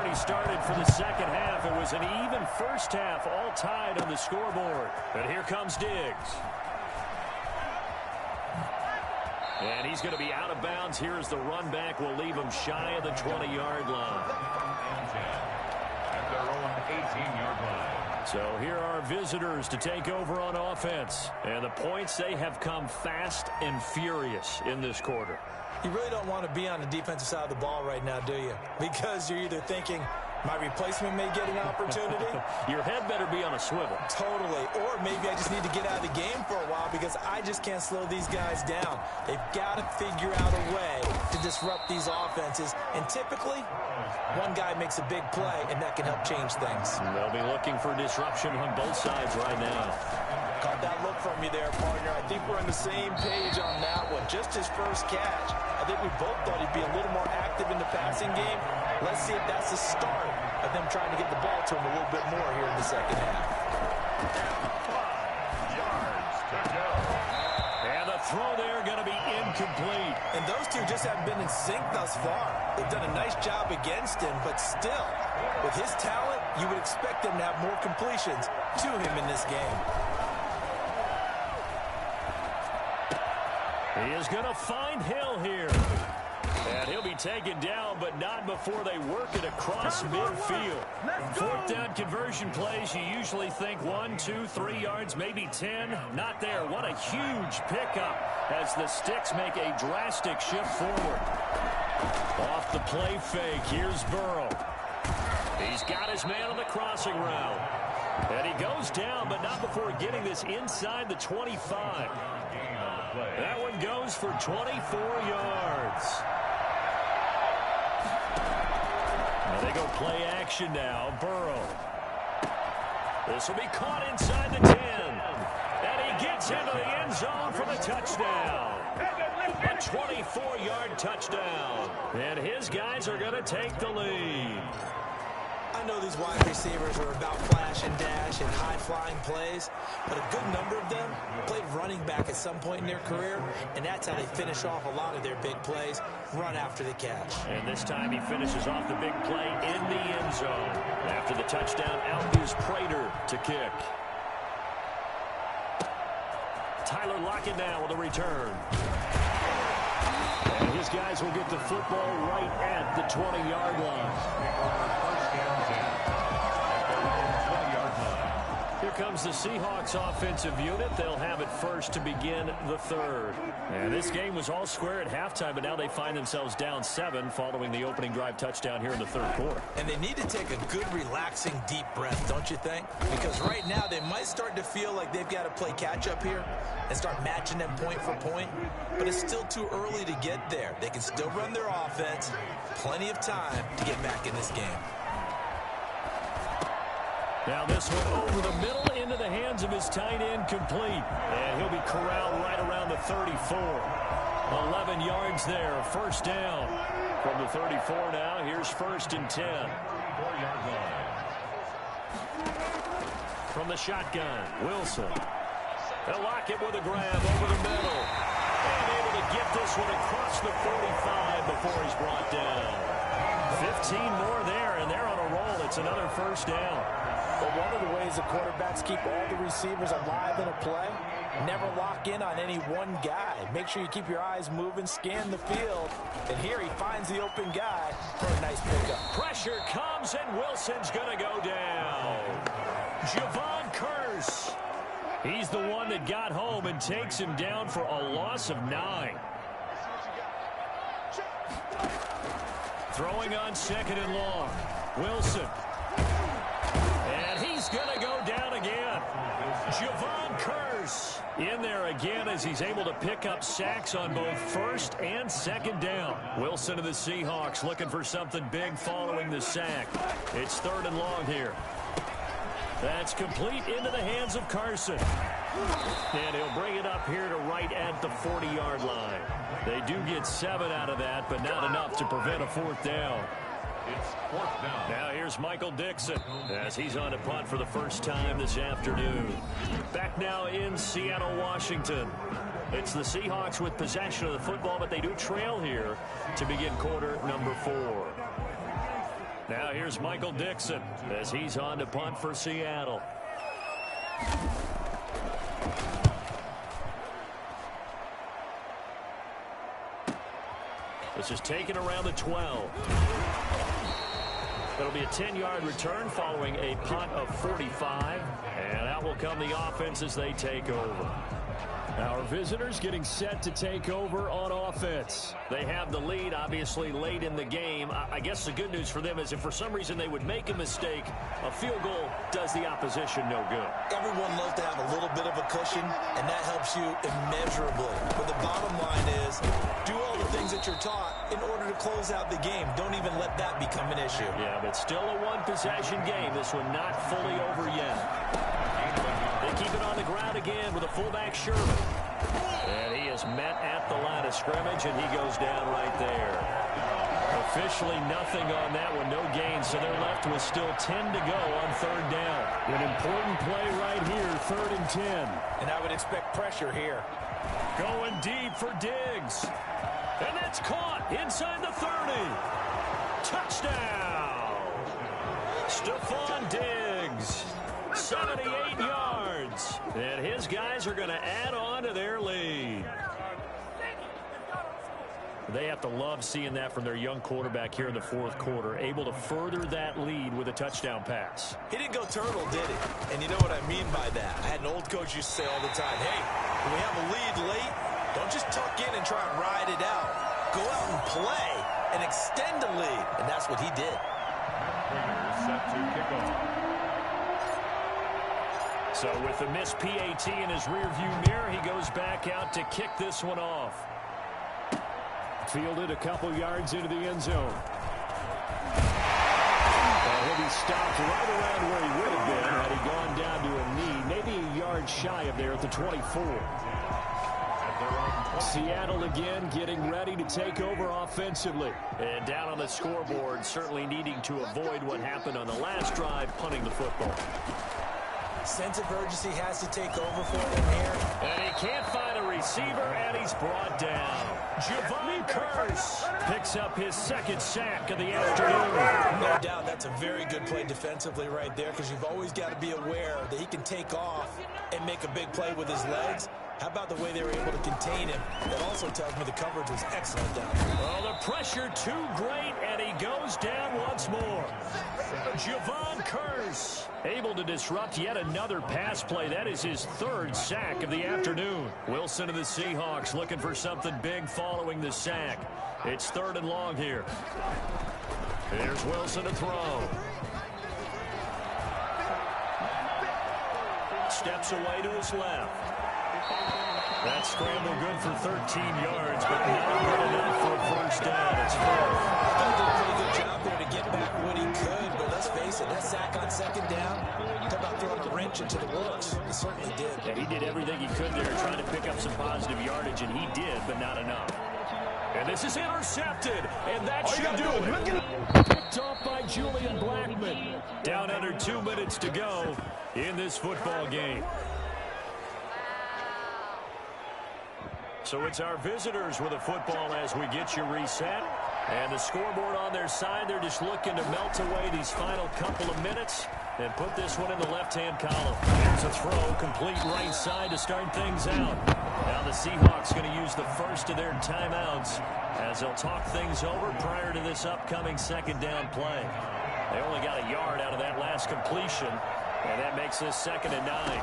already started for the second half. It was an even first half, all tied on the scoreboard. And here comes Diggs. And he's going to be out of bounds. Here as the run back will leave him shy of the 20-yard line. At their own 18-yard line. So here are visitors to take over on offense. And the points, they have come fast and furious in this quarter. You really don't want to be on the defensive side of the ball right now, do you? Because you're either thinking, my replacement may get an opportunity. Your head better be on a swivel. Totally. Or maybe I just need to get out of the game for a while because I just can't slow these guys down. They've got to figure out a way to disrupt these offenses. And typically, one guy makes a big play, and that can help change things. They'll be looking for disruption on both sides right now. Caught that look from you there, partner. I think we're on the same page on that one. Just his first catch. I think we both thought he'd be a little more active in the passing game. Let's see if that's the start of them trying to get the ball to him a little bit more here in the second half. 5 yards to go. And the throw there going to be incomplete. And those two just haven't been in sync thus far. They've done a nice job against him, but still, with his talent, you would expect them to have more completions to him in this game. He is going to find Hill here. And he'll be taken down, but not before they work it across midfield. Fourth down conversion plays, you usually think 1, 2, 3 yards, maybe 10. Not there. What a huge pickup as the Sticks make a drastic shift forward. Off the play fake, here's Burrow. He's got his man on the crossing route. And he goes down, but not before getting this inside the 25. That one goes for 24 yards. Now they go play action now. Burrow. This will be caught inside the 10. And he gets into the end zone for the touchdown. A 24-yard touchdown. And his guys are going to take the lead. I know these wide receivers are about flash and dash and high-flying plays, but a good number of them played running back at some point in their career, and that's how they finish off a lot of their big plays, run after the catch. And this time he finishes off the big play in the end zone. After the touchdown, out is Prater to kick. Tyler Lockett now with a return. And his guys will get the football right at the 20-yard line. Here comes the Seahawks offensive unit. They'll have it first to begin the third. And this game was all square at halftime, but now they find themselves down 7 following the opening drive touchdown here in the third quarter. And they need to take a good, relaxing, deep breath, don't you think? Because right now they might start to feel like they've got to play catch-up here and start matching them point for point. But it's still too early to get there. They can still run their offense. Plenty of time to get back in this game. Now this one over the middle into the hands of his tight end, complete. And he'll be corralled right around the 34. 11 yards there, first down. From the 34 now, here's first and 10. 4-yard line. From the shotgun, Wilson. They'll lock it with a grab over the middle. And able to get this one across the 45 before he's brought down. 15 more there, and they're on a roll. It's another first down. But one of the ways the quarterbacks keep all the receivers alive in a play, never lock in on any one guy. Make sure you keep your eyes moving, scan the field. And here he finds the open guy for a nice pickup. Pressure comes, and Wilson's going to go down. Javon Curse. He's the one that got home and takes him down for a loss of 9. Throwing on second and long. Wilson. And he's going to go down again. Javon Curse in there again as he's able to pick up sacks on both first and second down. Wilson of the Seahawks looking for something big following the sack. It's third and long here. That's complete into the hands of Carson. And he'll bring it up here to right at the 40-yard line. They do get 7 out of that, but not enough to prevent a fourth down. It's fourth down. Now here's Michael Dixon as he's on to punt for the first time this afternoon. Back now in Seattle, Washington. It's the Seahawks with possession of the football, but they do trail here to begin quarter number 4. Now here's Michael Dixon as he's on to punt for Seattle. This is taken around the 12. It'll be a 10-yard return following a punt of 45. And out will come the offense as they take over. Our visitors getting set to take over on offense. They have the lead, obviously, late in the game. I guess the good news for them is if for some reason they would make a mistake, a field goal does the opposition no good. Everyone loves to have a little bit of a cushion, and that helps you immeasurably. But the bottom line is, do all the things that you're taught in order to close out the game. Don't even let that become an issue. Yeah, but still a one-possession game. This one not fully over yet. They keep it on the ground again with a fullback Sherman. And he is met at the line of scrimmage, and he goes down right there. Officially nothing on that one, no gain, so they're left with still 10 to go on third down. An important play right here, 3rd and 10. And I would expect pressure here. Going deep for Diggs. And that's caught inside the 30. Touchdown. Stephon Diggs. 78 yards. And his guys are going to add on to their lead. They have to love seeing that from their young quarterback here in the 4th quarter, able to further that lead with a touchdown pass. He didn't go turtle, did he? And you know what I mean by that. I had an old coach used to say all the time, hey, when we have a lead late, don't just tuck in and try and ride it out. Go out and play and extend the lead. And that's what he did. Set to kick off. So with the missed PAT in his rearview mirror, he goes back out to kick this one off. Fielded a couple yards into the end zone. He'll be stopped right around where he would have been had he gone down to a knee, maybe a yard shy of there at the 24. Seattle again getting ready to take over offensively. And down on the scoreboard, certainly needing to avoid what happened on the last drive, punting the football. Sense of urgency has to take over for him here. And he can't find a receiver, and he's brought down. Javon Curse picks up his 2nd sack of the afternoon. No doubt that's a very good play defensively right there, because you've always got to be aware that he can take off and make a big play with his legs. How about the way they were able to contain him? That also tells me the coverage was excellent down there. Well, the pressure too great, and he goes down once more. Javon Curse able to disrupt yet another pass play. That is his 3rd sack of the afternoon. Wilson of the Seahawks looking for something big following the sack. It's 3rd and long here. Here's Wilson to throw. Steps away to his left. That scramble good for 13 yards, but not good enough for a 1st down. It's 4th. He did a pretty good job there to get back what he could, but let's face it, that sack on 2nd down, talk about throwing a wrench into the works. He certainly did. Yeah, he did everything he could there, trying to pick up some positive yardage, and he did, but not enough. And this is intercepted, and that should do it. Picked off by Julian Blackman. Down under 2 minutes to go in this football game. So it's our visitors with a football as we get you reset. And the scoreboard on their side, they're just looking to melt away these final couple of minutes and put this one in the left-hand column. Here's a throw, complete right side to start things out. Now the Seahawks going to use the first of their timeouts as they'll talk things over prior to this upcoming 2nd down play. They only got a yard out of that last completion, and that makes this 2nd and 9.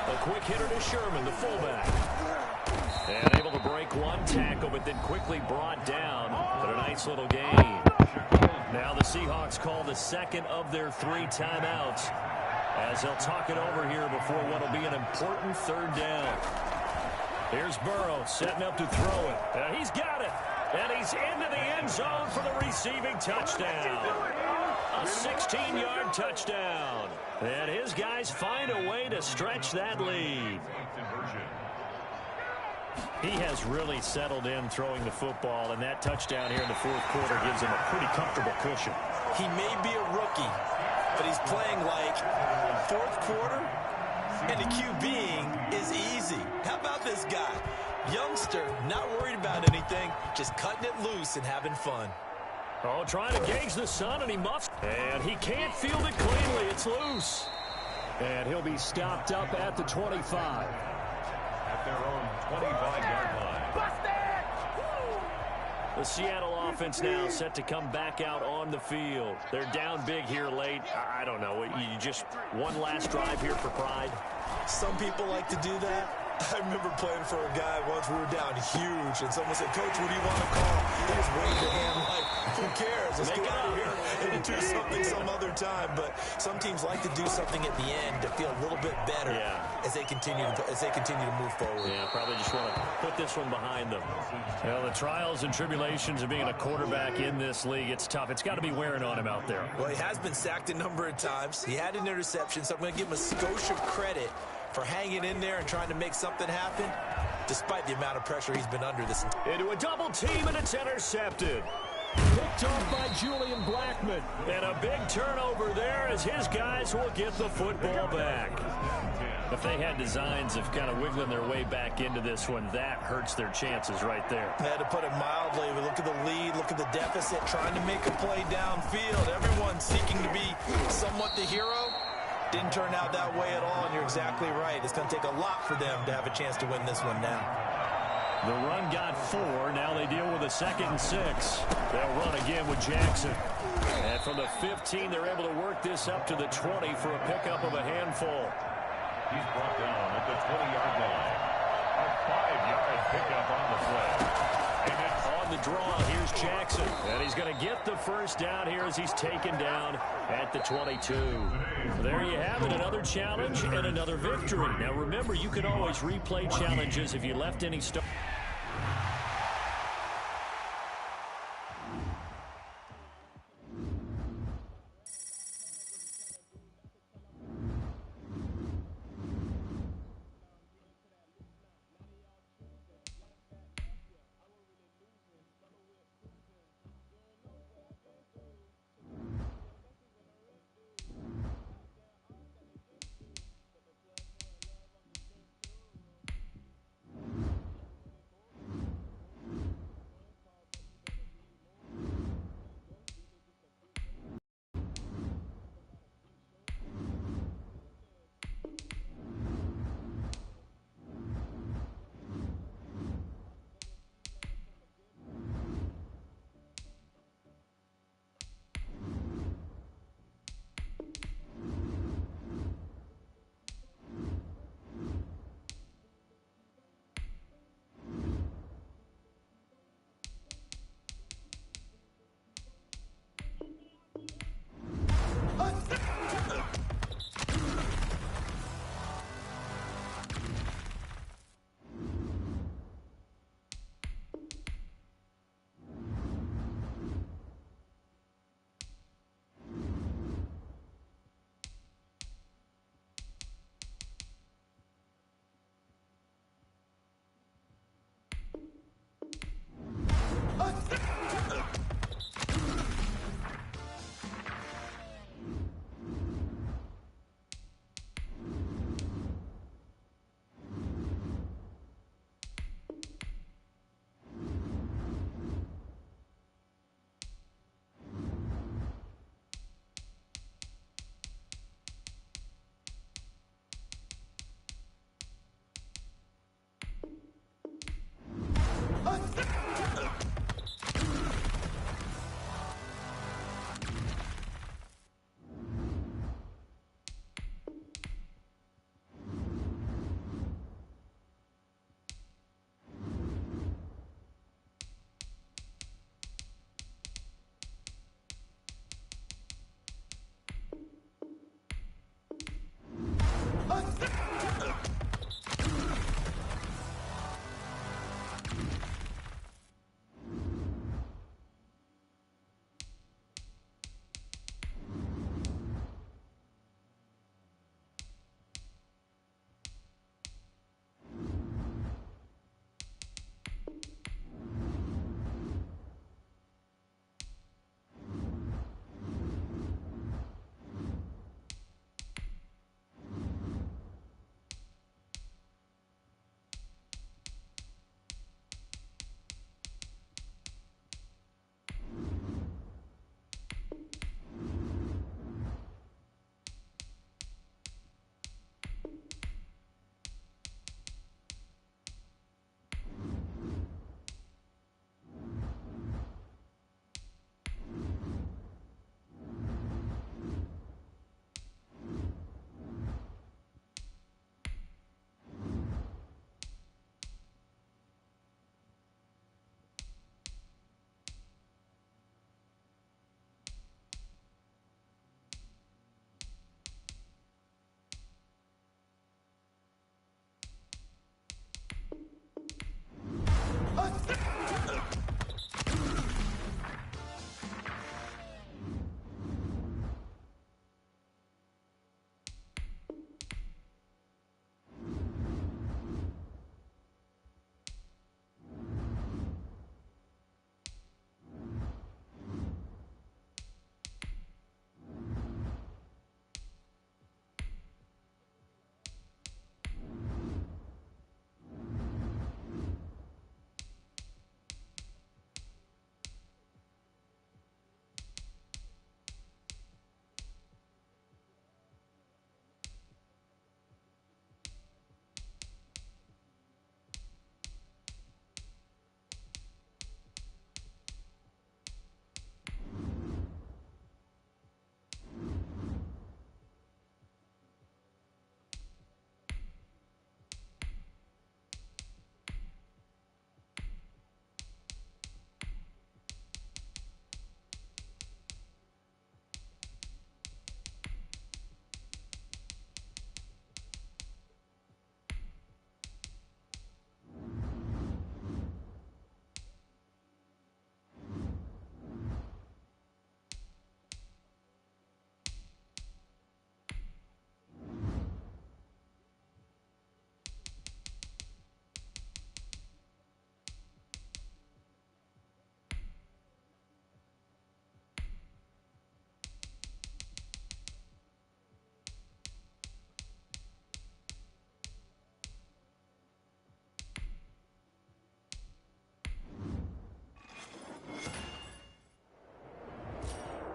A quick hitter to Sherman, the fullback. And able to break one tackle, but then quickly brought down. But a nice little gain. Now the Seahawks call the 2nd of their 3 timeouts as they'll talk it over here before what will be an important 3rd down. Here's Burrow setting up to throw it. And he's got it. And he's into the end zone for the receiving touchdown. A 16-yard touchdown. And his guys find a way to stretch that lead. He has really settled in throwing the football, and that touchdown here in the 4th quarter gives him a pretty comfortable cushion. He may be a rookie, but he's playing like 4th quarter, and the QBing is easy. How about this guy? Youngster, not worried about anything, just cutting it loose and having fun. Oh, trying to gauge the sun, and he muffs. And he can't field it cleanly. It's loose. And he'll be stopped up at the 25. At their own 25-yard line. The Seattle offense now set to come back out on the field. They're down big here late. I don't know. You just one last drive here for pride. Some people like to do that. I remember playing for a guy once. We were down huge, and someone said, "Coach, what do you want to call?" He just waved a hand like, "Who cares? Let's get out of here and do something some other time." But some teams like to do something at the end to feel a little bit better as they continue to move forward. Yeah, probably just want to put this one behind them. Well, the trials and tribulations of being a quarterback in this league, it's tough. It's got to be wearing on him out there. Well, he has been sacked a number of times. He had an interception, so I'm going to give him a Scotia credit for hanging in there and trying to make something happen, despite the amount of pressure he's been under this. Into a double team, and it's intercepted. Picked off by Julian Blackman. And a big turnover there as his guys will get the football back. If they had designs of kind of wiggling their way back into this one, that hurts their chances right there. I had to put it mildly. We look at the lead, look at the deficit, trying to make a play downfield. Everyone seeking to be somewhat the hero. Didn't turn out that way at all, and you're exactly right. It's going to take a lot for them to have a chance to win this one now. The run got 4. Now they deal with a 2nd and 6. They'll run again with Jackson. And from the 15, they're able to work this up to the 20 for a pickup of a handful. He's brought down at the 20-yard line. A 5-yard pickup on the play. And it's on the draw. Here's Jackson. And he's going to get the first down here as he's taken down at the 22. There you have it, another challenge and another victory. Now remember, you can always replay challenges if you left any stone.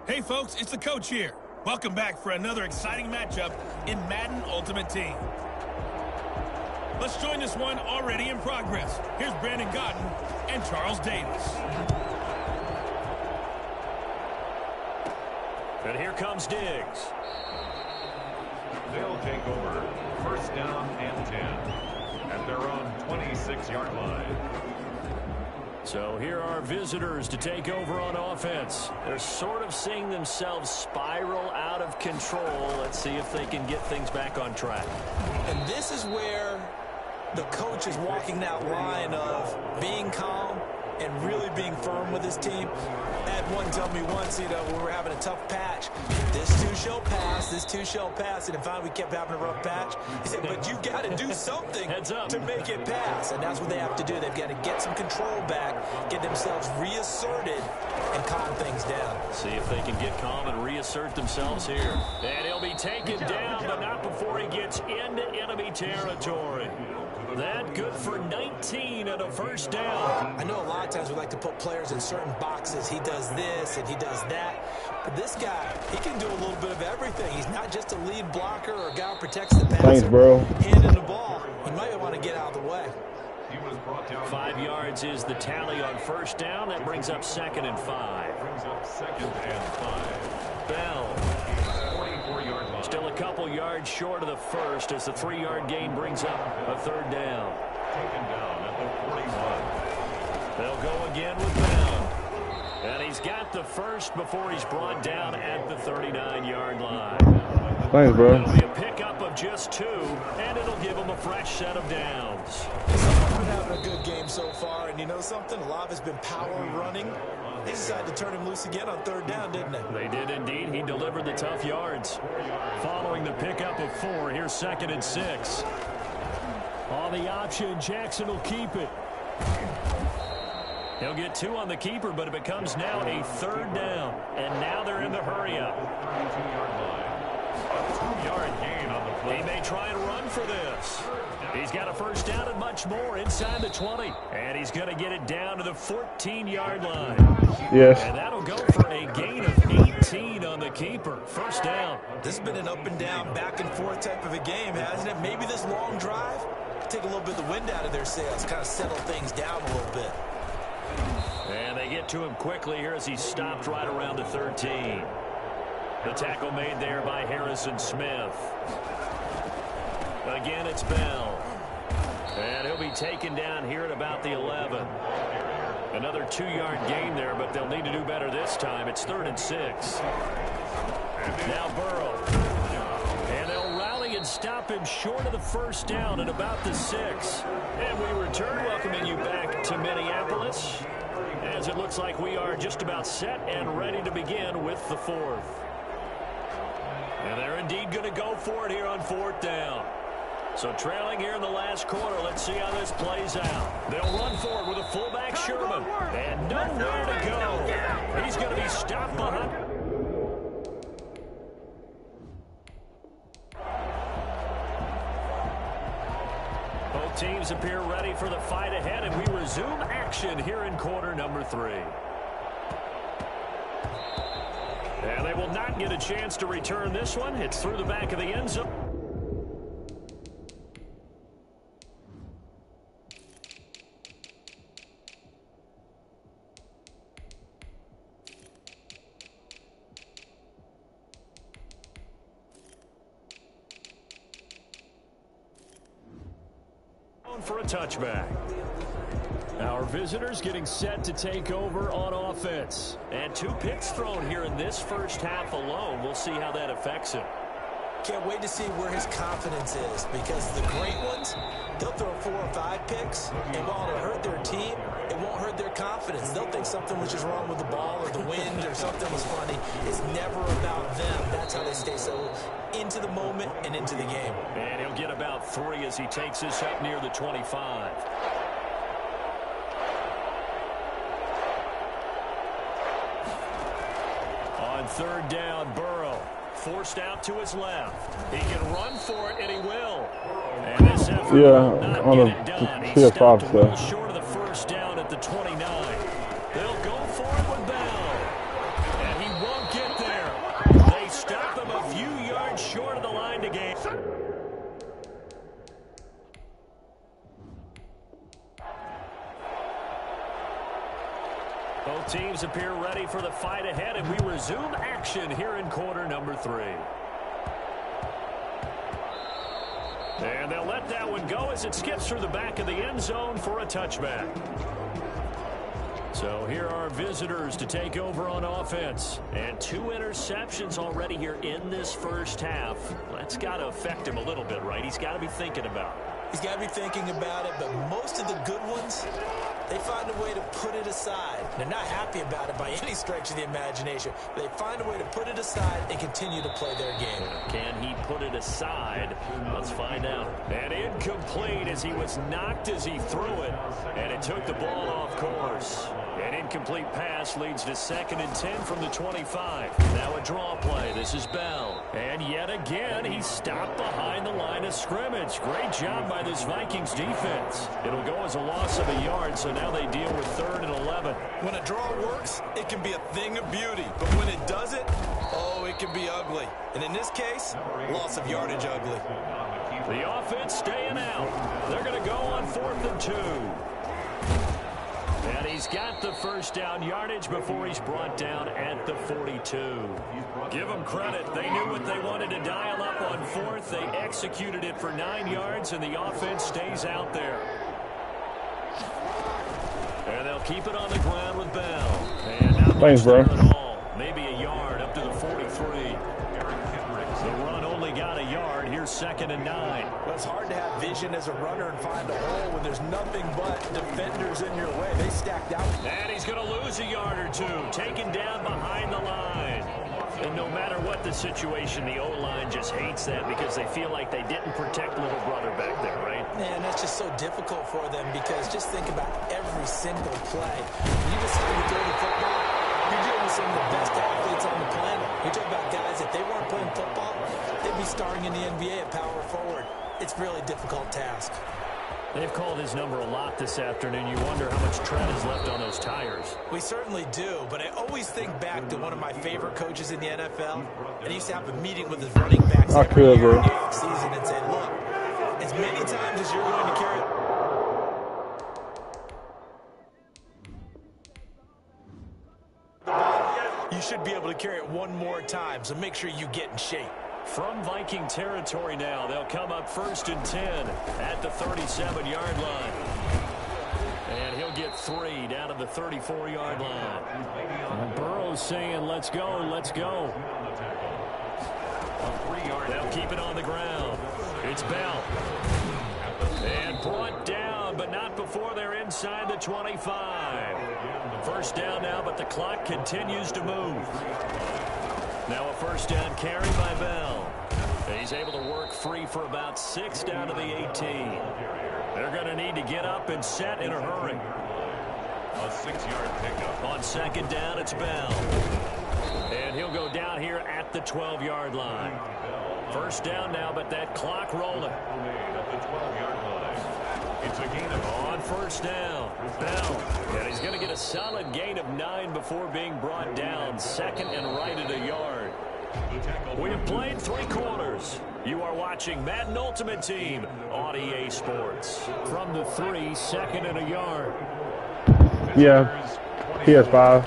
Hey folks, it's the coach here. Welcome back for another exciting matchup in Madden Ultimate Team. Let's join this one already in progress. Here's Brandon Godden and Charles Davis. And here comes Diggs. They'll take over. First down and 10 at their own 26-yard line. So here are visitors to take over on offense. They're sort of seeing themselves spiral out of control. Let's see if they can get things back on track. And this is where the coach is walking that line of being calm and really being firm with his team. I had one tell me once, when we were having a tough patch, this too shall pass, this too shall pass. And finally we kept having a rough patch. He said, but you got to do something to make it pass. And that's what they have to do. They've got to get some control back, get themselves reasserted, and calm things down. See if they can get calm and reassert themselves here. And he'll be taken down, but not before he gets into enemy territory. That good for 19 and a first down. I know a lot of times we like to put players in certain boxes. He does this and he does that. But this guy, he can do a little bit of everything. He's not just a lead blocker or a guy who protects the passer. Thanks, bro. Handing the ball. He might want to get out of the way. 5 yards is the tally on first down. That brings up 2nd and 5. Bell. Still a couple yards short of the first as the 3-yard gain brings up a third down. Taken down at the 41. They'll go again with Bell. And he's got the first before he's brought down at the 39-yard line. Thanks, bro. It'll be a pickup of just 2, and it'll give him a fresh set of downs. Someone's been having a good game so far, and you know something? A lot of it's been power running. They decided to turn him loose again on third down, didn't they? They did indeed. He delivered the tough yards. Following the pickup of 4, here's 2nd and 6. On the option, Jackson will keep it. He'll get 2 on the keeper, but it becomes now a third down. And now they're in the hurry-up. 32-yard line. A 2-yard gain on the play. He may try and run for this. He's got a first down and much more inside the 20. And he's going to get it down to the 14-yard line. Yes. And that'll go for a gain of 18 on the keeper. First down. This has been an up and down, back and forth type of a game, hasn't it? Maybe this long drive take a little bit of the wind out of their sails, kind of settle things down a little bit. And they get to him quickly here as he's stopped right around the 13. The tackle made there by Harrison Smith. Again, it's Bell. And he'll be taken down here at about the 11. Another 2-yard gain there, but they'll need to do better this time. It's 3rd and 6. Now Burrow. And they'll rally and stop him short of the first down at about the 6. And we return, welcoming you back to Minneapolis, as it looks like we are just about set and ready to begin with the 4th. And they're indeed going to go for it here on 4th down. So trailing here in the last quarter, let's see how this plays out. They'll run forward with a fullback Sherman. And nowhere to go. He's going to be stopped behind. Both teams appear ready for the fight ahead, and we resume action here in quarter number 3. And they will not get a chance to return this one. It's through the back of the end zone. For a touchback. Our visitors getting set to take over on offense. And 2 picks thrown here in this first half alone. We'll see how that affects him. Can't wait to see where his confidence is, because the great ones, they'll throw 4 or 5 picks, and while it'll hurt their team, it won't hurt their confidence. They'll think something was just wrong with the ball or the wind or something was funny. It's never about them. That's how they stay so into the moment and into the game. And he'll get about 3 as he takes this up near the 25. On 3rd down, Burrow forced out to his left. He can run for it, and he will. And this effort will not get it done. He stopped a little short of the first down at the 29. They'll go for it with Bell. And he won't get Both teams appear ready for the fight ahead, and we resume action here in quarter number 3. And they'll let that one go as it skips through the back of the end zone for a touchback. So here are visitors to take over on offense. And 2 interceptions already here in this first half. That's got to affect him a little bit, right? He's got to be thinking about it. He's got to be thinking about it, but most of the good ones, they find a way to put it aside. They're not happy about it by any stretch of the imagination. They find a way to put it aside and continue to play their game. Can he put it aside? Let's find out. And incomplete as he was knocked as he threw it. And it took the ball off course. An incomplete pass leads to 2nd and 10 from the 25. Now a draw play. This is Bell. And yet again, he's stopped behind the line of scrimmage. Great job by this Vikings defense. It'll go as a loss of a yard, so now they deal with 3rd and 11. When a draw works, it can be a thing of beauty. But when it doesn't, oh, it can be ugly. And in this case, loss of yardage ugly. The offense staying out. They're going to go on 4th and 2. And he's got the first down yardage before he's brought down at the 42. Give them credit. They knew what they wanted to dial up on 4th. They executed it for 9 yards, and the offense stays out there. And they'll keep it on the ground with Bell. And not Thanks, bro. at all. Maybe a yard up to the 43. The run only got a yard. Here's 2nd and 9. Well, it's hard to have vision as a runner and find a hole when there's nothing but defenders in your way. They stacked out. And he's going to lose a yard or 2. Taken down behind the line. And no matter what the situation, the O-line just hates that because they feel like they didn't protect little brother back there, right? Man, that's just so difficult for them because just think about every single play. When you decide to throw the football, you're dealing with some of the best athletes on the planet. You're talking about guys, if they weren't playing football, they'd be starring in the NBA at power forward. It's a really difficult task. They've called his number a lot this afternoon. You wonder how much tread is left on those tires. We certainly do, but I always think back to one of my favorite coaches in the NFL, and he used to have a meeting with his running backs every year in the offseason and say, look, as many times as you're going to carry the ball, you should be able to carry it one more time, so make sure you get in shape. From Viking territory now, they'll come up 1st and 10 at the 37-yard line. And he'll get 3 down to the 34-yard line. And Burrow's saying, let's go, let's go. They'll keep it on the ground. It's Bell. And brought down, but not before they're inside the 25. First down now, but the clock continues to move. Now a first down carry by Bell. He's able to work free for about 6 down to the 18. They're going to need to get up and set in a hurry. A 6-yard pickup. On 2nd down, it's Bell. And he'll go down here at the 12-yard line. First down now, but that clock rolling. At the 12-yard line. It's a gain of on first down. Bell. And he's going to get a solid gain of 9 before being brought down. 2nd and right at a yard. We have played 3 quarters. You are watching Madden Ultimate Team on EA Sports. From the 3, 2nd and a yard. Yeah, ps5.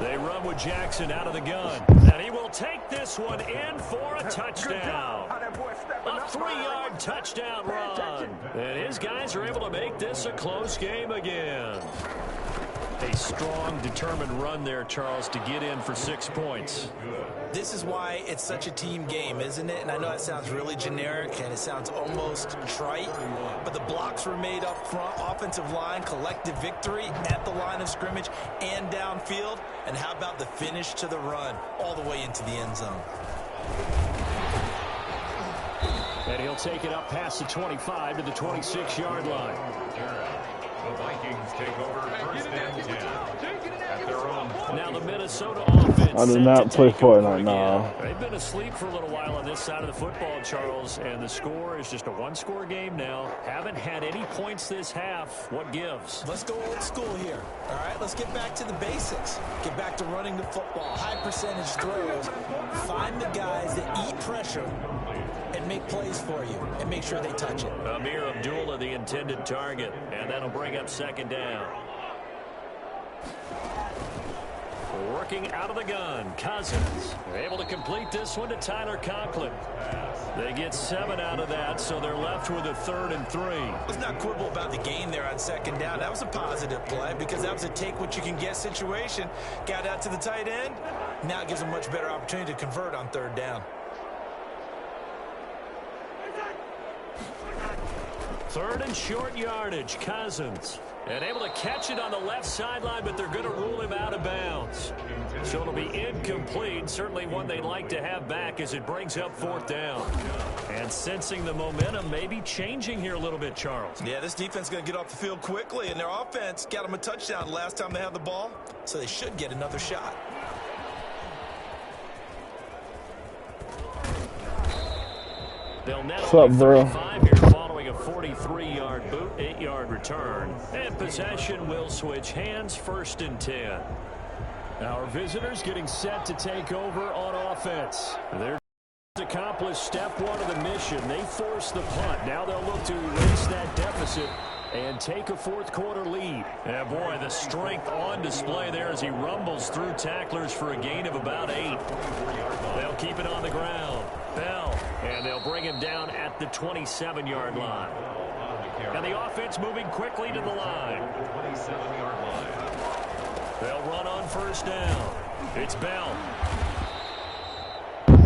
They run with Jackson out of the gun. And he will take this one in for a touchdown. A 3-yard touchdown run. And his guys are able to make this a close game again. A strong, determined run there, Charles, to get in for 6 points. This is why it's such a team game, isn't it? And I know that sounds really generic and it sounds almost trite, but the blocks were made up front, offensive line, collective victory at the line of scrimmage and downfield. And how about the finish to the run all the way into the end zone? And he'll take it up past the 25 to the 26-yard line. The Vikings take over 1st and 10 at their own 20. Now the Minnesota offense. I do not play Fortnite now. They've been asleep for a little while on this side of the football, Charles, and the score is just a 1-score game now. Haven't had any points this half. What gives? Let's go old school here. All right, let's get back to the basics. Get back to running the football, high percentage throws. Find the guys that eat pressure and make plays for you and make sure they touch it. Amir Abdullah, the intended target, and that'll bring up 2nd down. working out of the gun. Cousins able to complete this one to Tyler Conklin. They get 7 out of that, so they're left with a 3rd and 3. Let's not quibble about the gain there on 2nd down. That was a positive play because that was a take-what-you-can-get situation. Got out to the tight end. Now it gives them a much better opportunity to convert on 3rd down. 3rd and short yardage. Cousins. And able to catch it on the left sideline, but they're going to rule him out of bounds. So it'll be incomplete. Certainly one they'd like to have back as it brings up 4th down. And sensing the momentum maybe changing here a little bit, Charles. Yeah, this defense is going to get off the field quickly, and their offense got them a touchdown last time they had the ball, so they should get another shot. They'll net What's up, bro? 5 here following a 43-yard boot, 8-yard return. And possession will switch hands, 1st and 10. Our visitors getting set to take over on offense. They're accomplished step 1 of the mission. They force the punt. Now they'll look to erase that deficit and take a 4th quarter lead. And boy, the strength on display there as he rumbles through tacklers for a gain of about 8. They'll keep it on the ground. Bell, and they'll bring him down at the 27-yard line. And the offense moving quickly to the line. They'll run on 1st down. It's Bell.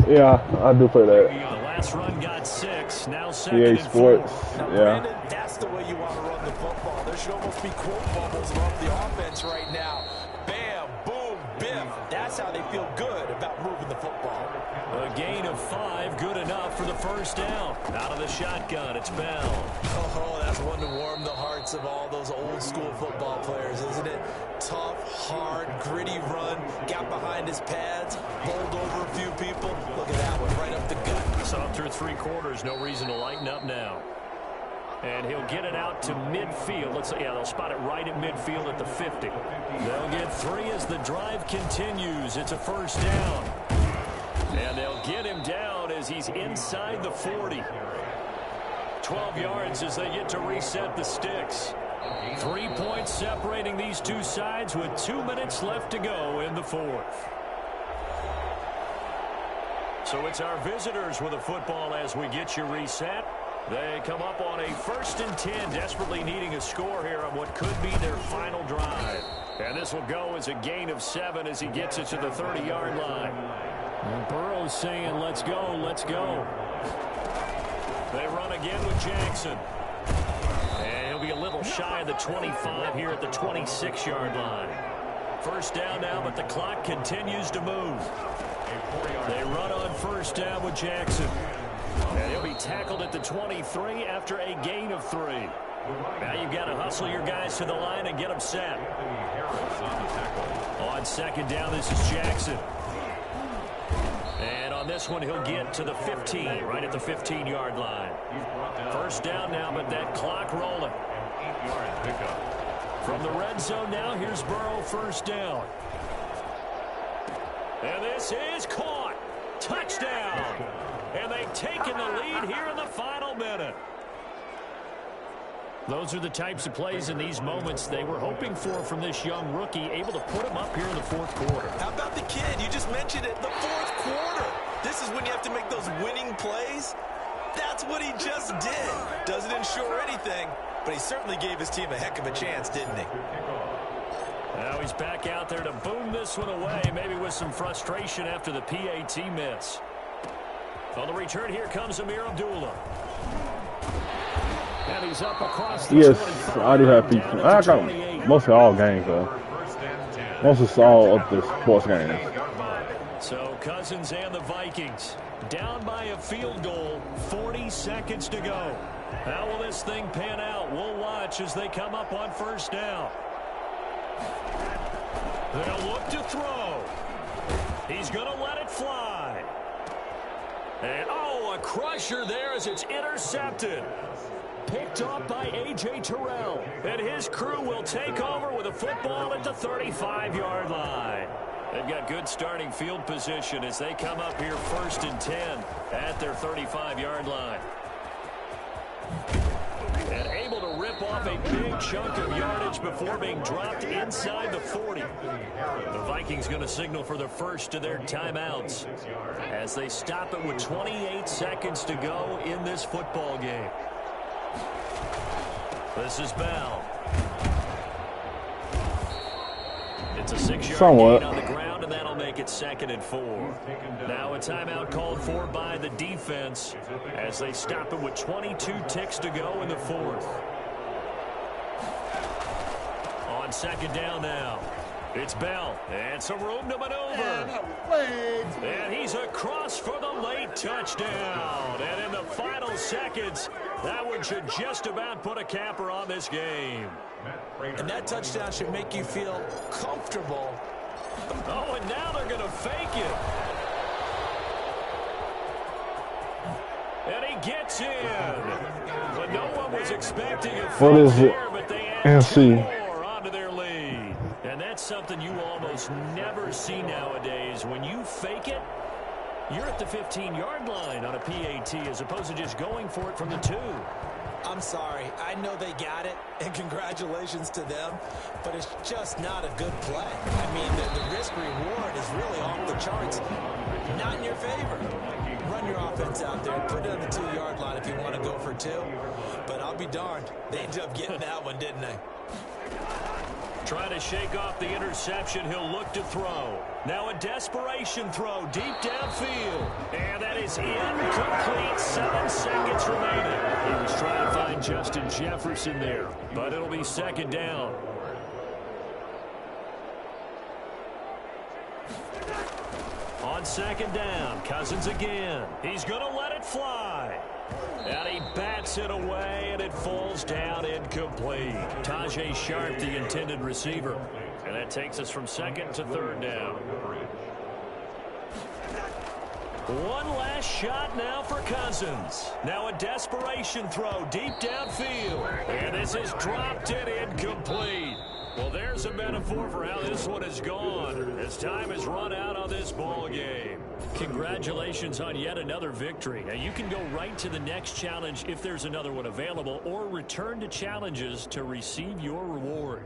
Yeah, I do play that. The last run got 6. Now 2nd EA and 4. Sports. Now, Yeah. Brandon, that's the way you want to run the football. There should almost be quote bubbles above the offense right now. Bam, boom, biff. That's how they feel good about moving the football. A gain of 5, good enough for the 1st down. Out of the shotgun, it's Bell. Oh, that's one to warm the hearts of all those old school football players, isn't it? Tough, hard, gritty run, got behind his pads, bowled over a few people. Look at that one, right up the gut. So through 3 quarters, no reason to lighten up now. And he'll get it out to midfield. They'll spot it right at midfield at the 50. They'll get 3 as the drive continues. It's a 1st down. And they'll get him down as he's inside the 40. 12 yards as they get to reset the sticks. 3 points separating these two sides with 2 minutes left to go in the 4th. So it's our visitors with the football as we get you reset. They come up on a 1st and 10, desperately needing a score here on what could be their final drive. And this will go as a gain of 7 as he gets it to the 30-yard line. And Burrow's saying, let's go, let's go. They run again with Jackson. And he'll be a little shy of the 25 here at the 26-yard line. 1st down now, but the clock continues to move. They run on 1st down with Jackson. And he'll be tackled at the 23 after a gain of 3. Now you've got to hustle your guys to the line and get them set. On 2nd down, this is Jackson. And on this one, he'll get to the 15, right at the 15-yard line. 1st down now, but that clock rolling. From the red zone now, here's Burrow, 1st down. And this is caught. Touchdown. And they've taken the lead here in the final minute. Those are the types of plays in these moments they were hoping for from this young rookie, able to put him up here in the 4th quarter. How about the kid? You just mentioned it, the 4th quarter. This is when you have to make those winning plays. That's what he just did. Doesn't ensure anything, but he certainly gave his team a heck of a chance, didn't he? Now he's back out there to boom this one away, maybe with some frustration after the PAT miss. On the return, here comes Amir Abdullah. And he's up across the 25. I do have people. I got mostly all games, though. Most of all of the sports games. So Cousins and the Vikings down by a field goal, 40 seconds to go. How will this thing pan out? We'll watch as they come up on 1st down. They'll look to throw. He's going to let it fly. And, oh, a crusher there as it's intercepted. Picked off by A.J. Terrell. And his crew will take over with a football at the 35-yard line. They've got good starting field position as they come up here 1st and 10 at their 35-yard line. And able to rip off a big chunk of yardage before being dropped inside the 40. The Vikings going to signal for the first of their timeouts as they stop it with 28 seconds to go in this football game. This is Bell. It's a 6-yard gain on the ground, and that'll make it 2nd and 4. Now a timeout called for by the defense as they stop it with 22 ticks to go in the 4th. On 2nd down now. It's Bell, and some room to maneuver. And he's across for the late touchdown. And in the final seconds, that one should just about put a capper on this game. And that touchdown should make you feel comfortable. Oh, and now they're going to fake it. And he gets in. But no one was expecting a fake there, but they add 2 more onto their lead. And that's something you almost never see nowadays. When you fake it, you're at the 15-yard line on a PAT as opposed to just going for it from the 2. I'm sorry. I know they got it, and congratulations to them, but it's just not a good play. I mean, the risk-reward is really off the charts. Not in your favor. Run your offense out there. Put it on the 2-yard line if you want to go for 2. But I'll be darned. They ended up getting that one, didn't they? Trying to shake off the interception. He'll look to throw. Now a desperation throw deep downfield. And that is incomplete. 7 seconds remaining. He was trying to find Justin Jefferson there, but it'll be 2nd down. On 2nd down, Cousins again. He's going to let it fly. And he bats it away, and it falls down incomplete. Tajay Sharp, the intended receiver. And that takes us from 2nd to 3rd down. One last shot now for Cousins. Now a desperation throw deep downfield. And this is dropped and incomplete. Well, there's a metaphor for how this one has gone as time has run out on this ball game. Congratulations on yet another victory. Now, you can go right to the next challenge if there's another one available, or return to challenges to receive your reward.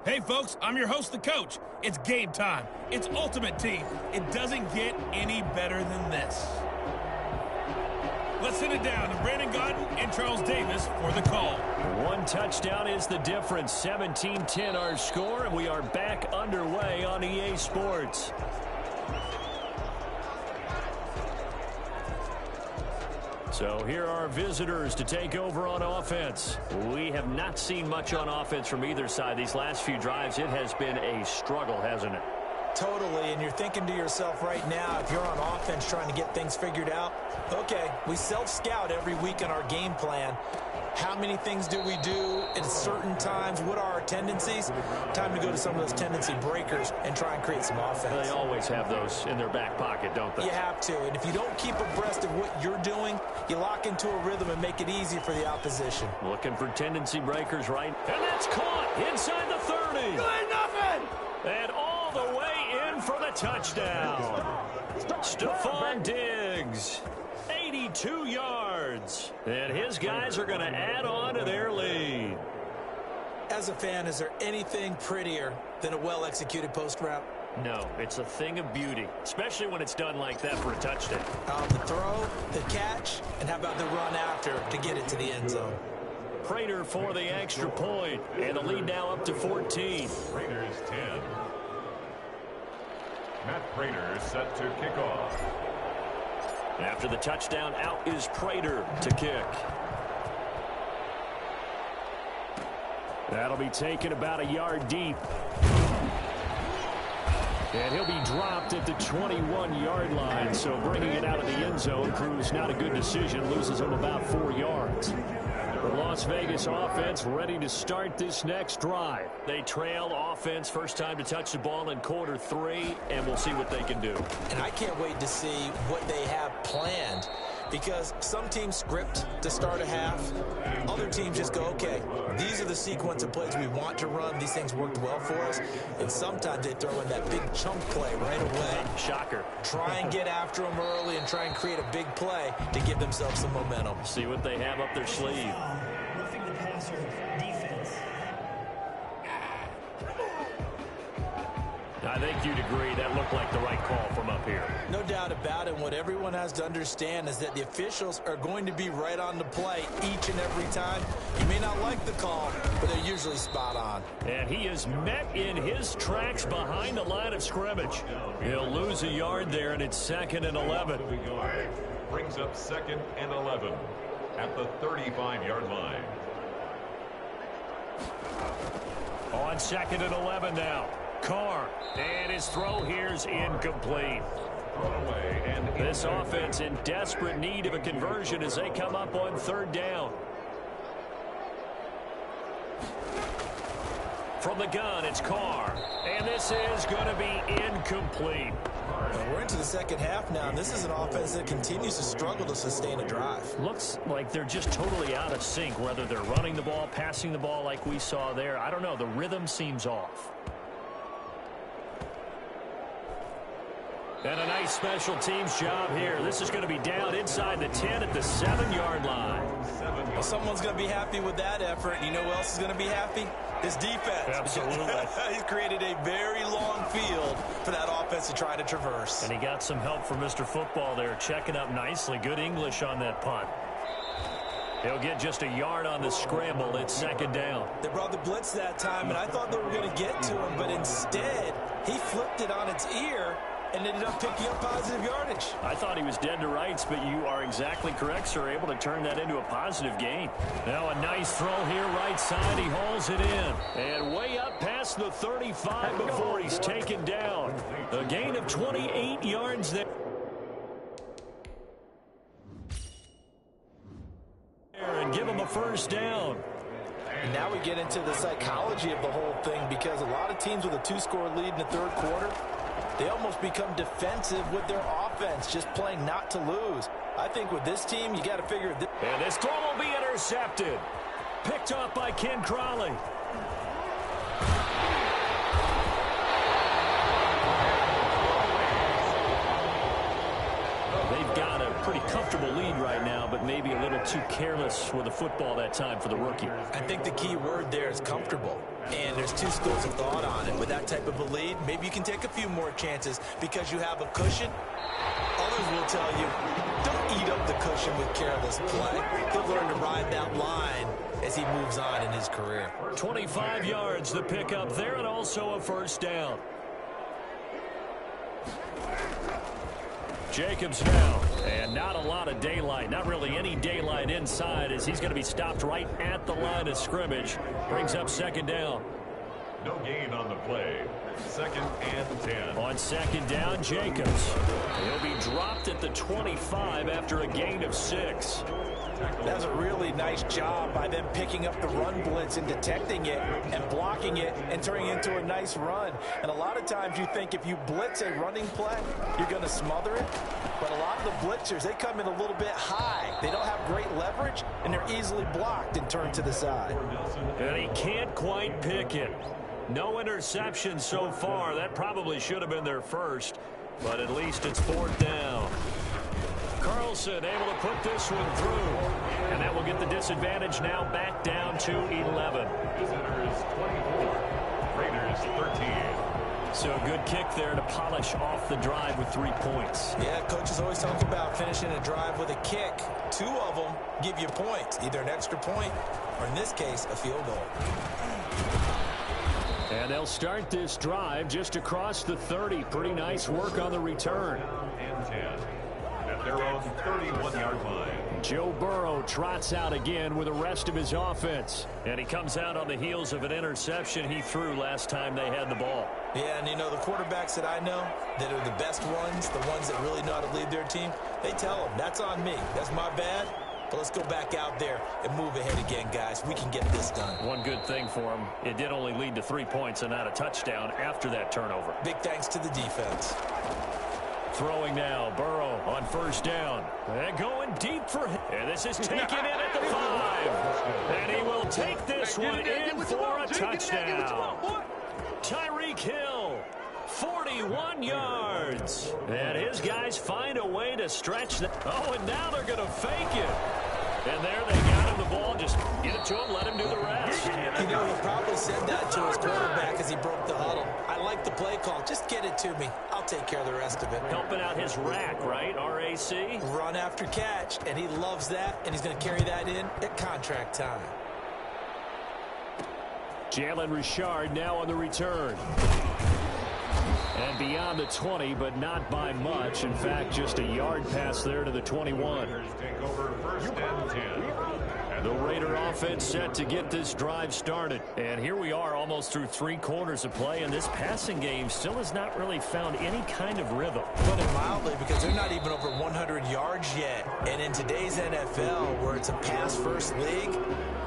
Hey, folks, I'm your host, the coach. It's game time. It's Ultimate Team. It doesn't get any better than this. Let's send it down to Brandon Gaudin and Charles Davis for the call. 1 touchdown is the difference. 17-10 our score, and we are back underway on EA Sports. So here are our visitors to take over on offense. We have not seen much on offense from either side. These last few drives, it has been a struggle, hasn't it? Totally, and you're thinking to yourself right now, if you're on offense trying to get things figured out, okay, we self-scout every week on our game plan. How many things do we do at certain times? What are our tendencies? Time to go to some of those tendency breakers and try and create some offense. They always have those in their back pocket, don't they? You have to, and if you don't keep abreast of what you're doing, you lock into a rhythm and make it easy for the opposition. Looking for tendency breakers, right? And that's caught inside the 30. You ain't nothing! And all the way in for the touchdown. Stephon Diggs. 82 yards. And his guys are going to add on to their lead. As a fan, is there anything prettier than a well-executed post route? No, it's a thing of beauty, especially when it's done like that for a touchdown. The throw, the catch, and how about the run after to get it to the end zone? Prater for the extra point, and the lead now up to 14. Raiders 10. Matt Prater set to kick off. After the touchdown, out is Prater to kick. That'll be taken about a yard deep. And he'll be dropped at the 21-yard line, so bringing it out of the end zone proves not a good decision, loses him about 4 yards. The Las Vegas offense ready to start this next drive. They trail offense, first time to touch the ball in quarter 3, and we'll see what they can do. And I can't wait to see what they have planned, because some teams script to start a half. Other teams just go, okay, these are the sequence of plays we want to run. These things worked well for us. And sometimes they throw in that big chunk play right away. Shocker. Try and get after them early and try and create a big play to give themselves some momentum. See what they have up their sleeve. Roughing the passer defense. I think you'd agree that looked like the right call from up here. No doubt about it. What everyone has to understand is that the officials are going to be right on the play each and every time. You may not like the call, but they're usually spot on. And he is met in his tracks behind the line of scrimmage. He'll lose a yard there, and it's 2nd and 11. Brings up 2nd and 11 at the 35-yard line. On 2nd and 11 now. Carr, and his throw here is incomplete. This offense in desperate need of a conversion as they come up on 3rd down. From the gun, it's Carr, and this is going to be incomplete. We're into the second half now, and this is an offense that continues to struggle to sustain a drive. Looks like they're just totally out of sync, whether they're running the ball, passing the ball like we saw there. I don't know. The rhythm seems off. And a nice special teams job here. This is going to be down inside the 10 at the 7-yard line. Well, someone's going to be happy with that effort. You know who else is going to be happy? His defense. Absolutely. He's created a very long field for that offense to try to traverse. And he got some help from Mr. Football there, checking up nicely. Good English on that punt. He'll get just a yard on the scramble. It's 2nd down. They brought the blitz that time, and I thought they were going to get to him, but instead, he flipped it on its ear and ended up picking up positive yardage. I thought he was dead to rights, but you are exactly correct, sir. Able to turn that into a positive gain. Now a nice throw here, right side. He hauls it in. And way up past the 35 before he's taken down. A gain of 28 yards there. And give him a 1st down. And now we get into the psychology of the whole thing, because a lot of teams with a 2-score lead in the 3rd quarter, they almost become defensive with their offense, just playing not to lose. I think with this team, you got to figure this. And this throw will be intercepted. Picked off by Ken Crawley. They've got a pretty comfortable lead right now, but maybe a little too careless with the football that time for the rookie. I think the key word there is comfortable. And there's 2 schools of thought on it. With that type of a lead, maybe you can take a few more chances because you have a cushion. Others will tell you, don't eat up the cushion with careless play. He'll learn to ride that line as he moves on in his career. 25 yards the pickup there, and also a 1st down. Jacobs now, and not a lot of daylight, not really any daylight inside, as he's going to be stopped right at the line of scrimmage. Brings up 2nd down. No gain on the play. 2nd and 10. On 2nd down, Jacobs. He'll be dropped at the 25 after a gain of 6. That's a really nice job by them picking up the run blitz and detecting it and blocking it and turning it into a nice run. And a lot of times you think if you blitz a running play, you're going to smother it. But a lot of the blitzers, they come in a little bit high. They don't have great leverage, and they're easily blocked and turned to the side. And he can't quite pick it. No interception so far. That probably should have been their first, but at least it's 4th down. Carlson able to put this one through, and that will get the disadvantage now back down to 11. Visitors 24, Raiders 13. So a good kick there to polish off the drive with 3 points. Yeah, coaches always talk about finishing a drive with a kick. 2 of them give you points, either an extra point or, in this case, a field goal. And they'll start this drive just across the 30. Pretty nice work on the return. And 10 at their own 31-yard line. Joe Burrow trots out again with the rest of his offense. And he comes out on the heels of an interception he threw last time they had the ball. Yeah, and you know, the quarterbacks that I know that are the best ones, the ones that really know how to lead their team, they tell them, that's on me. That's my bad. But let's go back out there and move ahead again, guys. We can get this done. One good thing for him, it did only lead to 3 points and not a touchdown after that turnover. Big thanks to the defense. Throwing now, Burrow on first down. And going deep for him. And this is taken in at the 5. And he will take this one in for a touchdown. Tyreek Hill, 41 yards. And his guys find a way to stretch that. Oh, and now they're going to fake it. And there they got him the ball. Just get it to him, let him do the rest. You know, he probably said that to his quarterback as he broke the huddle. I like the play call. Just get it to me. I'll take care of the rest of it. Helping out his rack, right? R-A-C? Run after catch, and he loves that, and he's going to carry that in at contract time. Jalen Richard now on the return. And beyond the 20, but not by much. In fact, just a yard pass there to the 21. Take over first and 10. The Raider offense set to get this drive started. And here we are almost through 3 quarters of play, and this passing game still has not really found any kind of rhythm. Put it mildly, because they're not even over 100 yards yet. And in today's NFL, where it's a pass-first league,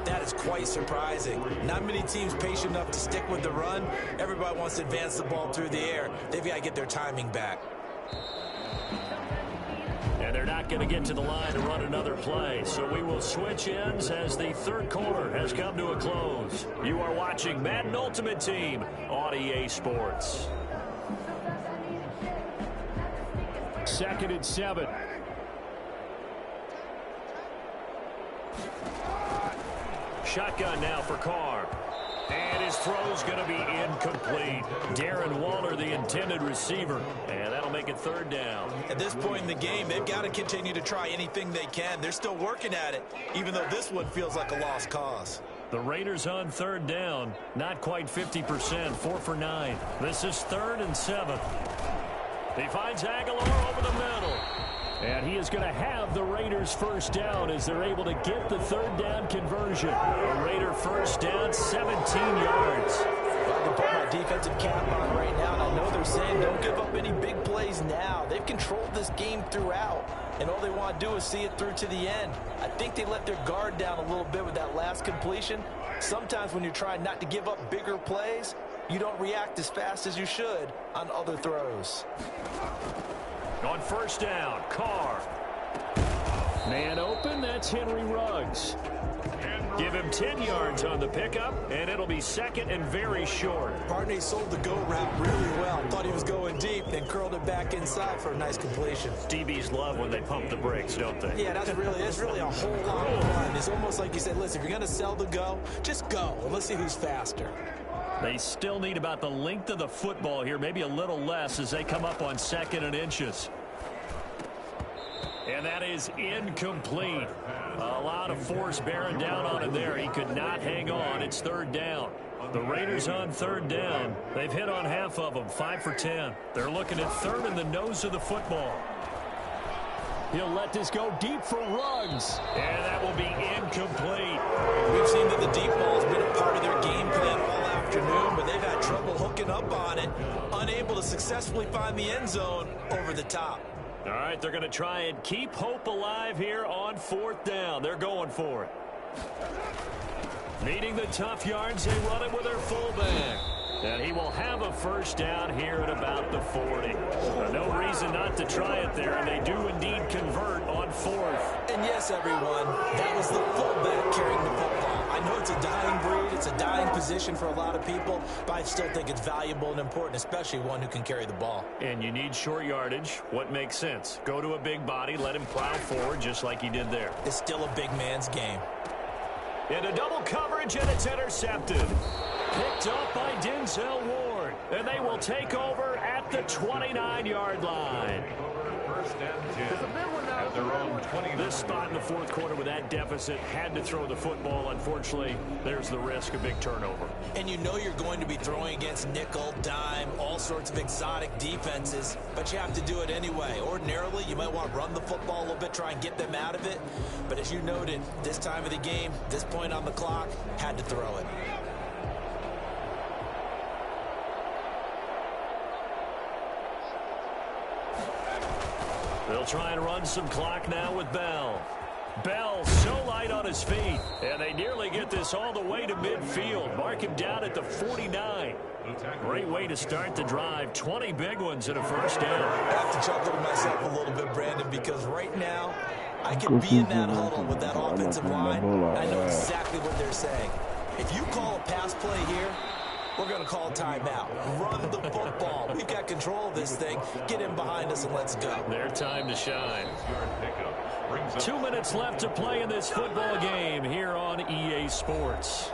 that is quite surprising. Not many teams patient enough to stick with the run. Everybody wants to advance the ball through the air. They've got to get their timing back. And they're not going to get to the line to run another play. So we will switch ends as the third quarter has come to a close. You are watching Madden Ultimate Team on EA Sports. 2nd and 7. Shotgun now for Carr. And his throw's going to be incomplete. Darren Waller, the intended receiver. And that'll make it 3rd down. At this point in the game, they've got to continue to try anything they can. They're still working at it, even though this one feels like a lost cause. The Raiders on 3rd down. Not quite 50%, 4 for 9. This is 3rd and 7. He finds Aguilar over the middle. And he is going to have the Raiders first down as they're able to get the 3rd down conversion. A Raider first down, 17 yards. I can put my defensive cap on right now, and I know they're saying don't give up any big plays now. They've controlled this game throughout, and all they want to do is see it through to the end. I think they let their guard down a little bit with that last completion. Sometimes when you're trying not to give up bigger plays, you don't react as fast as you should on other throws. On first down, Carr. Man open, that's Henry Ruggs. Give him 10 yards on the pickup, and it'll be 2nd and very short. Barney sold the go route really well. Thought he was going deep, then curled it back inside for a nice completion. DBs love when they pump the brakes, don't they? Yeah, that's really a whole lot of fun. It's almost like you said, listen, if you're going to sell the go, just go, and let's see who's faster. They still need about the length of the football here, maybe a little less as they come up on 2nd and inches. And that is incomplete. A lot of force bearing down on him there. He could not hang on. It's 3rd down. The Raiders on 3rd down. They've hit on half of them, 5 for 10. They're looking at 3rd in the nose of the football. He'll let this go deep for Ruggs. And that will be incomplete. We've seen that the deep ball has been a part of their game plan all afternoon, but they've had trouble hooking up on it, unable to successfully find the end zone over the top. All right, they're going to try and keep hope alive here on 4th down. They're going for it. Needing the tough yards, they run it with their fullback. And he will have a first down here at about the 40. No reason not to try it there, and they do indeed convert on 4th. And yes, everyone, that was the fullback carrying the football. I know it's a dying breed, it's a dying position for a lot of people, but I still think it's valuable and important, especially one who can carry the ball. And you need short yardage. What makes sense? Go to a big body, let him plow forward just like he did there. It's still a big man's game. Into double coverage, and it's intercepted. Picked up by Denzel Ward. And they will take over at the 29-yard line. First and 10 at their own 20. This spot in the 4th quarter with that deficit had to throw the football. Unfortunately, there's the risk of big turnover. And you know you're going to be throwing against nickel, dime, all sorts of exotic defenses, but you have to do it anyway. Ordinarily, you might want to run the football a little bit, try and get them out of it. But as you noted, this time of the game, this point on the clock, had to throw it. They'll try and run some clock now with Bell. Bell so light on his feet, and they nearly get this all the way to midfield. Mark him down at the 49. Great way to start the drive. 20 big ones in a first down. I have to chuckle to myself a little bit, Brandon, because right now I could be in that huddle with that offensive line. I know exactly what they're saying. If you call a pass play here, we're going to call timeout. Run the football. We've got control of this thing. Get in behind us and let's go. Their time to shine. 2 minutes left to play in this football game here on EA Sports.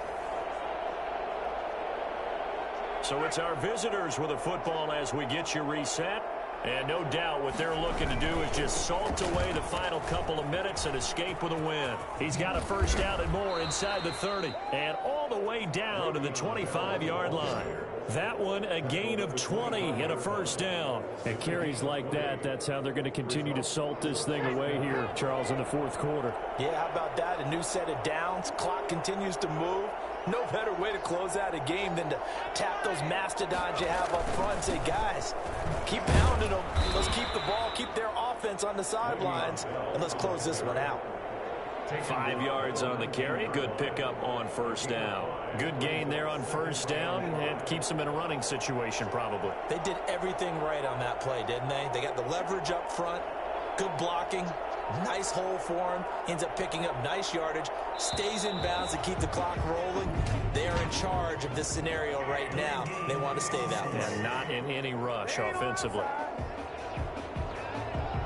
So it's our visitors with a football as we get you reset. And no doubt what they're looking to do is just salt away the final couple of minutes and escape with a win. He's got a first down and more inside the 30 and all the way down to the 25-yard line. That one a gain of 20 and a first down. And carries like that, that's how they're going to continue to salt this thing away here, Charles, in the fourth quarter. Yeah, how about that? A new set of downs. Clock continues to move. No better way to close out a game than to tap those mastodons you have up front and say, guys, keep pounding them. Let's keep the ball, keep their offense on the sidelines, and let's close this one out. 5 yards on the carry. Good pickup on first down. Good gain there on first down, and keeps them in a running situation probably. They did everything right on that play, didn't they? They got the leverage up front, good blocking, nice hole for him, ends up picking up nice yardage, stays in bounds to keep the clock rolling. They are in charge of this scenario right now. They want to stay that way. And not in any rush offensively.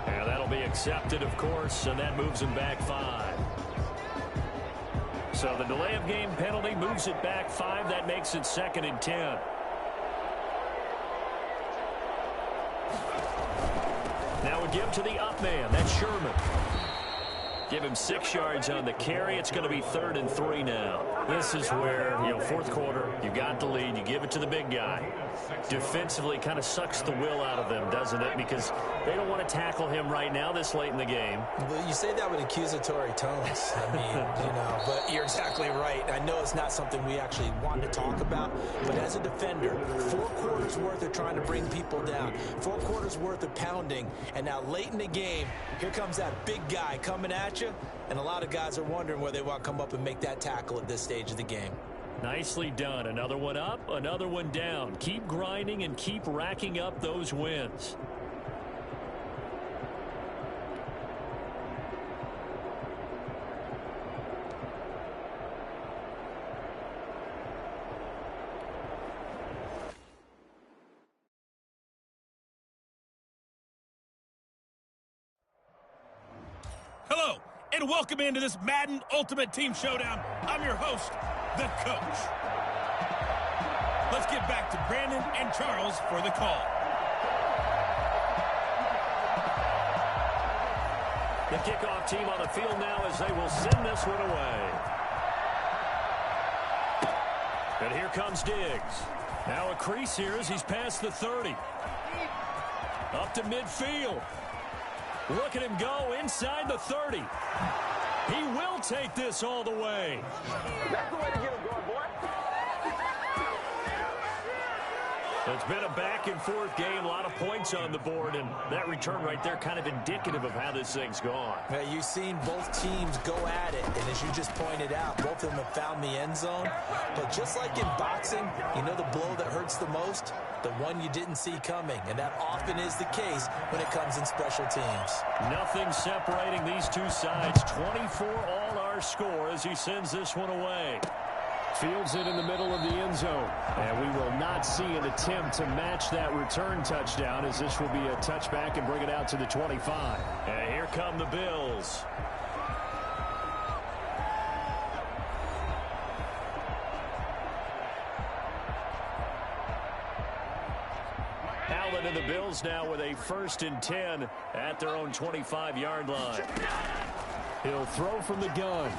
And that'll be accepted, of course, and that moves him back 5. So the delay of game penalty moves it back 5. That makes it 2nd and 10. Now we give to the up man. That's Sherman. Give him 6 yards on the carry. It's going to be 3rd and 3 now. This is where, fourth quarter, you got the lead. You give it to the big guy. Defensively kind of sucks the will out of them, doesn't it? Because they don't want to tackle him right now this late in the game. Well, you say that with accusatory tones. I mean, but you're exactly right. I know it's not something we actually want to talk about, but as a defender, 4 quarters worth of trying to bring people down, 4 quarters worth of pounding, and now late in the game, here comes that big guy coming at you, and a lot of guys are wondering where they want to come up and make that tackle at this stage of the game. Nicely done. Another one up, another one down. Keep grinding and keep racking up those wins. Hello, and welcome into this Madden Ultimate Team Showdown. I'm your host, the coach. Let's get back to Brandon and Charles for the call. The kickoff team on the field now as they will send this one away. And here comes Diggs. Now a crease here as he's past the 30. Up to midfield. Look at him go inside the 30. He will take this all the way. That's the way to get him going, boy. It's been a back-and-forth game, a lot of points on the board, and that return right there kind of indicative of how this thing's gone. Now, you've seen both teams go at it, and as you just pointed out, both of them have found the end zone. But just like in boxing, you know the blow that hurts the most? The one you didn't see coming, and that often is the case when it comes in special teams. Nothing separating these two sides. 24 all our score as he sends this one away. Fields it in the middle of the end zone. And we will not see an attempt to match that return touchdown as this will be a touchback and bring it out to the 25. And here come the Bills. Allen and the Bills now with a 1st and 10 at their own 25-yard line. He'll throw from the gun.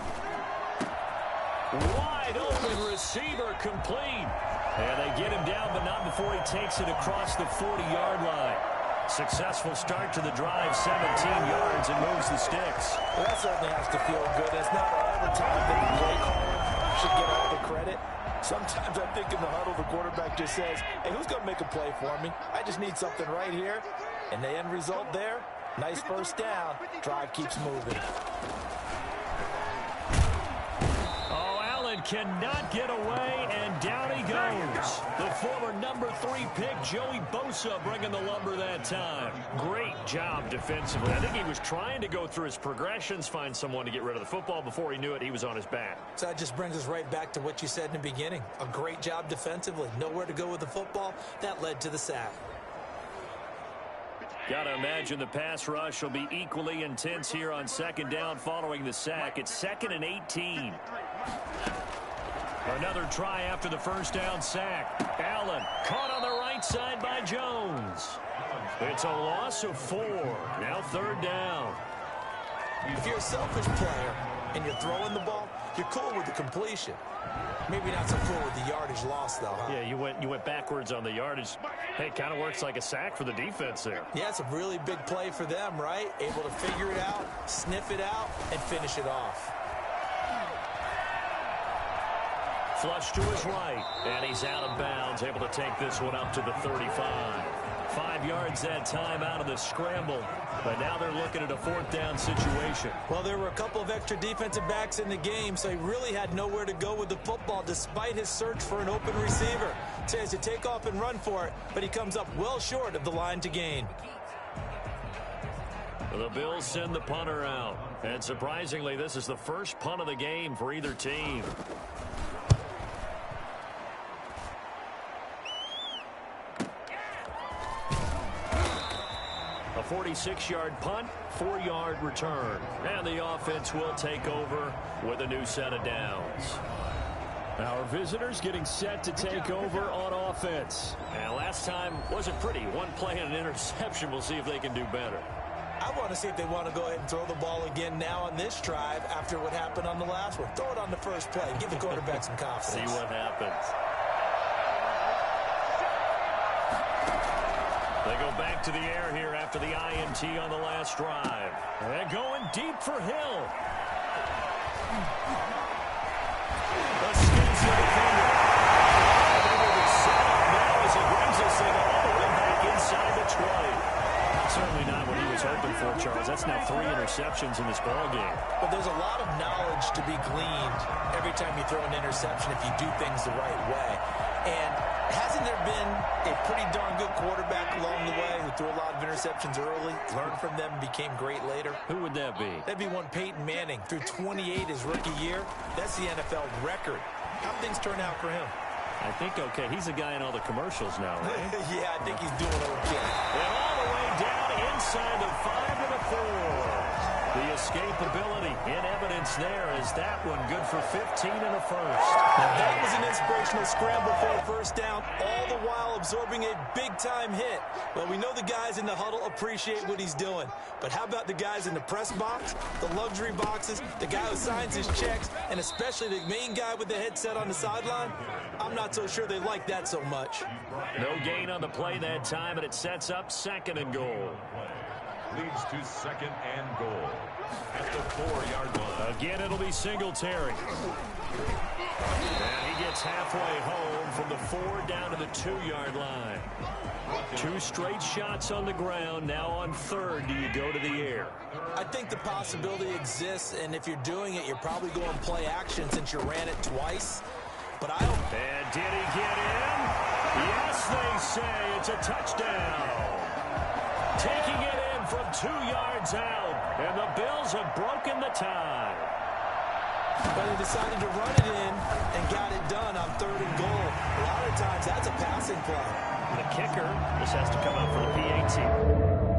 Wide open receiver complete. And they get him down, but not before he takes it across the 40-yard line. Successful start to the drive, 17 yards, and moves the sticks. Well, that certainly has to feel good. It's not all the time that the play caller should get all the credit. Sometimes I think in the huddle, the quarterback just says, hey, who's going to make a play for me? I just need something right here. And the end result there, nice first down. Drive keeps moving. and cannot get away, and down he goes. The former number 3 pick, Joey Bosa, bringing the lumber that time. Great job defensively. I think he was trying to go through his progressions, find someone to get rid of the football. Before he knew it, he was on his back. So that just brings us right back to what you said in the beginning. A great job defensively. Nowhere to go with the football. That led to the sack. Got to imagine the pass rush will be equally intense here on second down following the sack. It's 2nd and 18. Another try after the first down sack. Allen caught on the right side by Jones. It's a loss of 4. Now 3rd down. If you're a selfish player and you're throwing the ball, you're cool with the completion. Maybe not so cool with the yardage loss, though, huh? Yeah, you went backwards on the yardage. Hey, it kind of works like a sack for the defense there. Yeah, it's a really big play for them, right? Able to figure it out, sniff it out, and finish it off. Flush to his right, and he's out of bounds, able to take this one up to the 35. 5 yards that time out of the scramble, but now they're looking at a 4th down situation. Well, there were a couple of extra defensive backs in the game, so he really had nowhere to go with the football despite his search for an open receiver. So he has to take off and run for it, but he comes up well short of the line to gain. The Bills send the punter out, and surprisingly, this is the first punt of the game for either team. A 46-yard punt, 4-yard return. And the offense will take over with a new set of downs. Our visitors getting set to take over on offense. And last time wasn't pretty. One play and an interception. We'll see if they can do better. I want to see if they want to go ahead and throw the ball again now on this drive after what happened on the last one. Throw it on the first play. Give the quarterback some confidence. See what happens. They go back to the air here after the INT on the last drive. And going deep for Hill. The skins the defender. Now as he brings this thing all the way back inside the 20. Certainly not what he was hoping for, Charles. That's now 3 interceptions in this ballgame. But there's a lot of knowledge to be gleaned every time you throw an interception if you do things the right way. And hasn't there been a pretty darn good quarterback along the way who threw a lot of interceptions early, learned from them, and became great later? Who would that be? That'd be one Peyton Manning. Threw 28 his rookie year. That's the NFL record. How things turn out for him? I think okay. He's a guy in all the commercials now, right? Yeah, I think he's doing okay. And all the way down inside the 5 to the 4. The escapability in evidence there is that one good for 15 and a first. Now that was an inspirational scramble for a first down, all the while absorbing a big-time hit. Well, we know the guys in the huddle appreciate what he's doing. But how about the guys in the press box, the luxury boxes, the guy who signs his checks, and especially the main guy with the headset on the sideline? I'm not so sure they like that so much. No gain on the play that time, and it sets up 2nd and goal. Leads to 2nd and goal at the 4-yard line. Again, it'll be Singletary. And he gets halfway home from the 4 down to the 2-yard line. 2 straight shots on the ground. Now on 3rd, do you go to the air? I think the possibility exists, and if you're doing it, you're probably going play action since you ran it twice. But I don't... And did he get in? Yes, they say it's a touchdown. Taking it in from 2 yards out, and the Bills have broken the tie. But they decided to run it in and got it done on 3rd and goal. A lot of times, that's a passing play. The kicker, this has to come out for the PAT.